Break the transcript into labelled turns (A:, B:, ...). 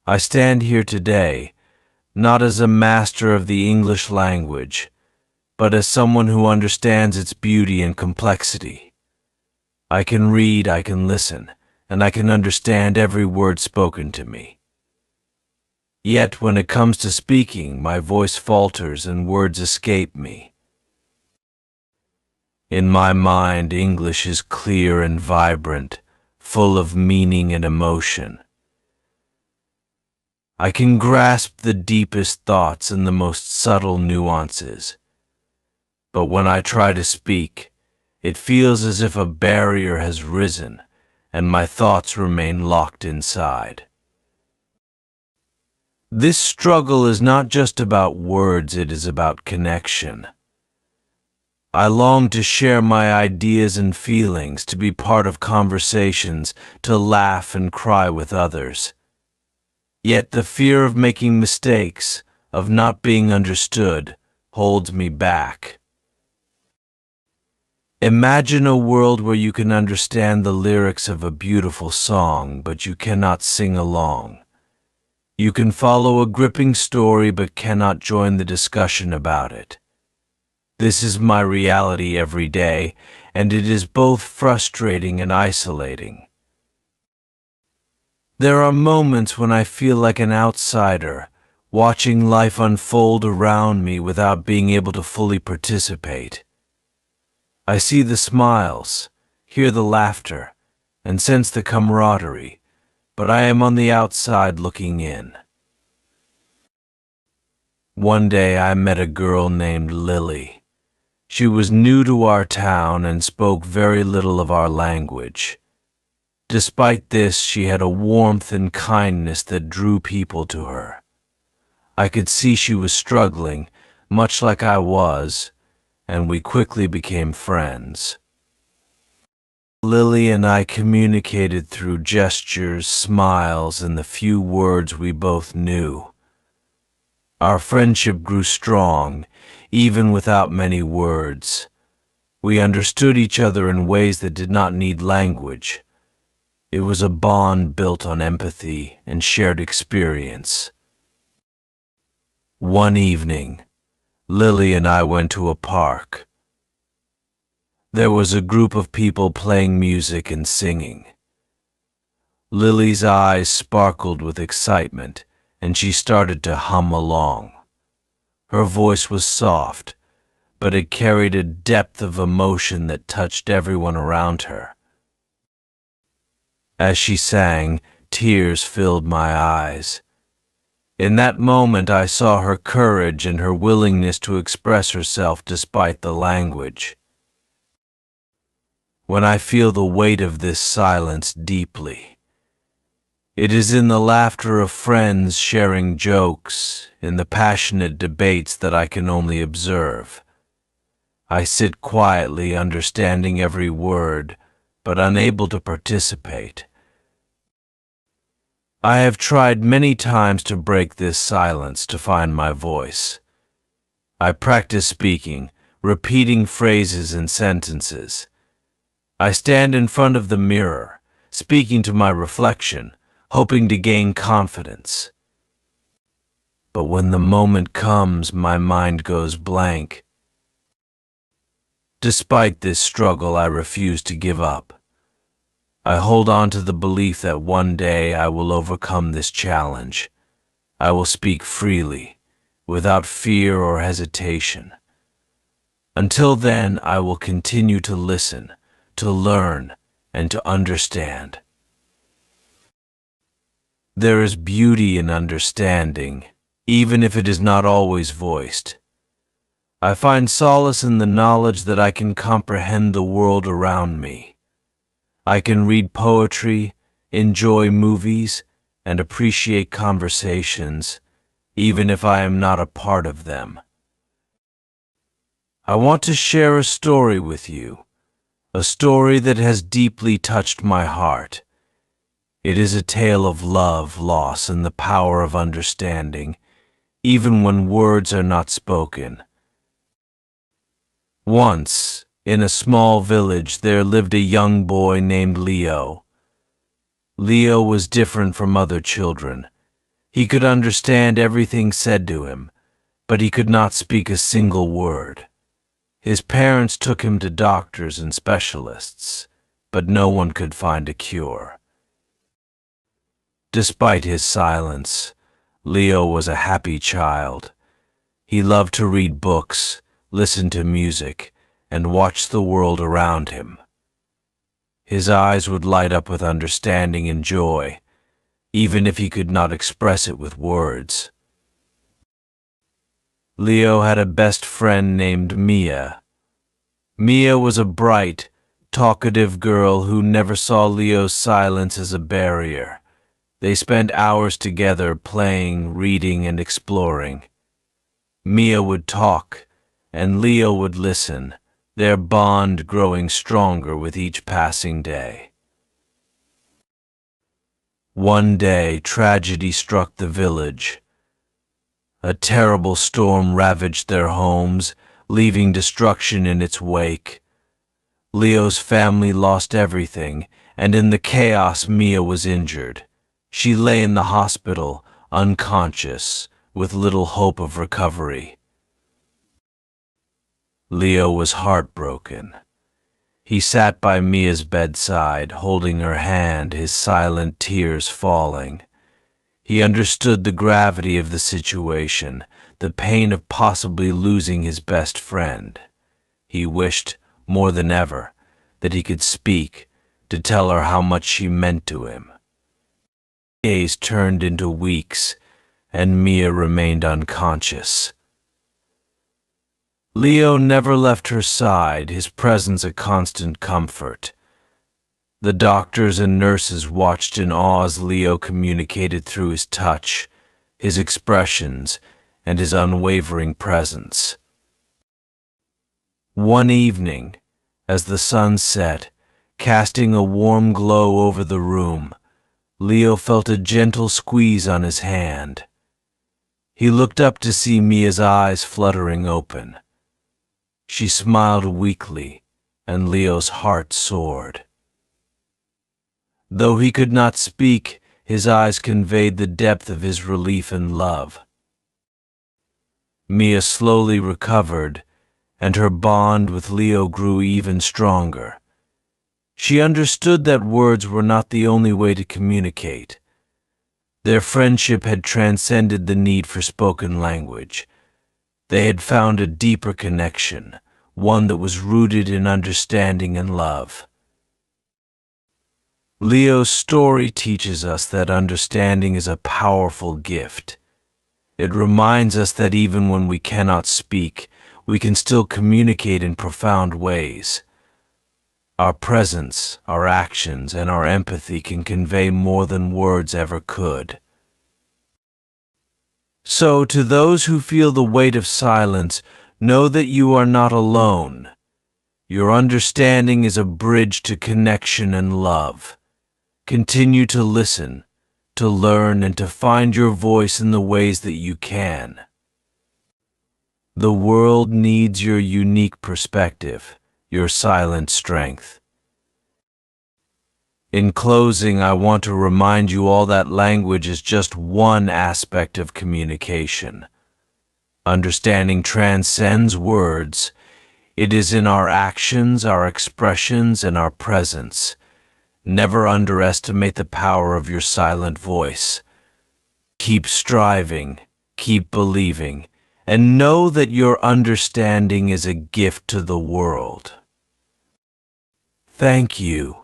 A: I stand here today, not as a master of the English language, but as someone who understands its beauty and complexity. I can read, I can listen, and I can understand every word spoken to me. Yet when it comes to speaking, my voice falters and words escape me. In my mind, English is clear and vibrant, full of meaning and emotion. I can grasp the deepest thoughts and the most subtle nuances. But when I try to speak, it feels as if a barrier has risen and my thoughts remain locked inside. This struggle is not just about words, it is about connection. I long to share my ideas and feelings, to be part of conversations, to laugh and cry with others. Yet the fear of making mistakes, of not being understood, holds me back. Imagine a world where you can understand the lyrics of a beautiful song, but you cannot sing along. You can follow a gripping story, but cannot join the discussion about it. This is my reality every day, and it is both frustrating and isolating. There are moments when I feel like an outsider, watching life unfold around me without being able to fully participate. I see the smiles, hear the laughter, and sense the camaraderie, but I am on the outside looking in. One day I met a girl named Lily. She was new to our town and spoke very little of our language. Despite this, she had a warmth and kindness that drew people to her. I could see she was struggling, much like I was, and we quickly became friends. Lily and I communicated through gestures, smiles, and the few words we both knew. Our friendship grew strong, even without many words. We understood each other in ways that did not need language. It was a bond built on empathy and shared experience. One evening, Lily and I went to a park. There was a group of people playing music and singing. Lily's eyes sparkled with excitement, and she started to hum along. Her voice was soft, but it carried a depth of emotion that touched everyone around her. As she sang, tears filled my eyes. In that moment, I saw her courage and her willingness to express herself despite the language. When I feel the weight of this silence deeply, it is in the laughter of friends sharing jokes, in the passionate debates that I can only observe. I sit quietly, understanding every word, but unable to participate. I have tried many times to break this silence, to find my voice. I practice speaking, repeating phrases and sentences. I stand in front of the mirror, speaking to my reflection, hoping to gain confidence. But when the moment comes, my mind goes blank. Despite this struggle, I refuse to give up. I hold on to the belief that one day I will overcome this challenge. I will speak freely, without fear or hesitation. Until then, I will continue to listen, to learn, and to understand. There is beauty in understanding, even if it is not always voiced. I find solace in the knowledge that I can comprehend the world around me. I can read poetry, enjoy movies, and appreciate conversations, even if I am not a part of them. I want to share a story with you, a story that has deeply touched my heart. It is a tale of love, loss, and the power of understanding, even when words are not spoken. Once, in a small village, there lived a young boy named Leo. Leo was different from other children. He could understand everything said to him, but he could not speak a single word. His parents took him to doctors and specialists, but no one could find a cure. Despite his silence, Leo was a happy child. He loved to read books, listen to music, and watch the world around him. His eyes would light up with understanding and joy, even if he could not express it with words. Leo had a best friend named Mia. Mia was a bright, talkative girl who never saw Leo's silence as a barrier. They spent hours together playing, reading, and exploring. Mia would talk, and Leo would listen, their bond growing stronger with each passing day. One day, tragedy struck the village. A terrible storm ravaged their homes, leaving destruction in its wake. Leo's family lost everything, and in the chaos, Mia was injured. She lay in the hospital, unconscious, with little hope of recovery. Leo was heartbroken. He sat by Mia's bedside, holding her hand, his silent tears falling. He understood the gravity of the situation, the pain of possibly losing his best friend. He wished, more than ever, that he could speak, to tell her how much she meant to him. Days turned into weeks, and Mia remained unconscious. Leo never left her side, his presence a constant comfort. The doctors and nurses watched in awe as Leo communicated through his touch, his expressions, and his unwavering presence. One evening, as the sun set, casting a warm glow over the room, Leo felt a gentle squeeze on his hand. He looked up to see Mia's eyes fluttering open. She smiled weakly, and Leo's heart soared. Though he could not speak, his eyes conveyed the depth of his relief and love. Mia slowly recovered, and her bond with Leo grew even stronger. She understood that words were not the only way to communicate. Their friendship had transcended the need for spoken language. They had found a deeper connection, one that was rooted in understanding and love. Leo's story teaches us that understanding is a powerful gift. It reminds us that even when we cannot speak, we can still communicate in profound ways. Our presence, our actions, and our empathy can convey more than words ever could. So, to those who feel the weight of silence, know that you are not alone. Your understanding is a bridge to connection and love. Continue to listen, to learn, and to find your voice in the ways that you can. The world needs your unique perspective, your silent strength. In closing, I want to remind you all that language is just one aspect of communication. Understanding transcends words. It is in our actions, our expressions, and our presence. Never underestimate the power of your silent voice. Keep striving, keep believing, and know that your understanding is a gift to the world. Thank you.